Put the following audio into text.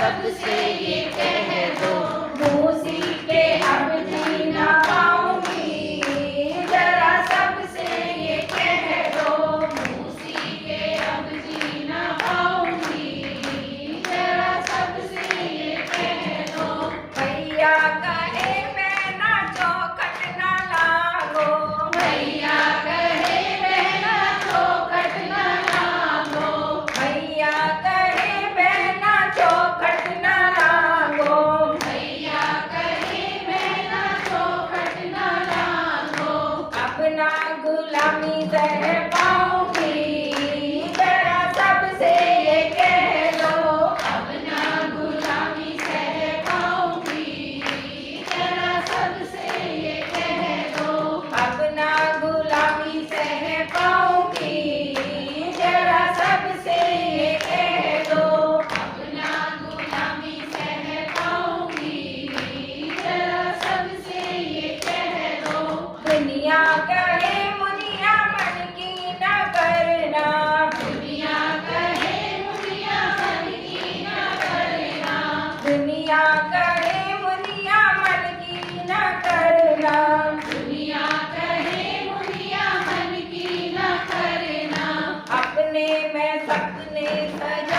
सबसे ये कह दो, मूसी के अब जी ना पाऊंगी, जरा सबसे ये कह दो, मूसी के अब जी ना पाऊंगी, जरा सबसे ये कह दो। भैया कहे मैं ना चौखट ना लागो, भैया कहे मैं ना चौखट ना लागो, भैया कहे मैं ना चौखट ना लागो, भैया कहे मैं ना चौखट ना लागो। अपना गुलामी सह पाऊंगी, जरा सबसे ये कह दो, अपना गुलामी सह पाऊंगी, जरा सबसे ये कह दो, अपना गुलामी सह पाऊंगी, जरा सबसे ये कह दो, अपना गुलामी सह पाऊंगी, जरा सबसे ये कह दो। दुनिया कहे मुनिया मन की न करना, दुनिया कहे मुनिया मन की न करना, दुनिया कहे मुनिया मन की न करना, दुनिया कहे मुनिया मन की न करना। अपने में सपने सजा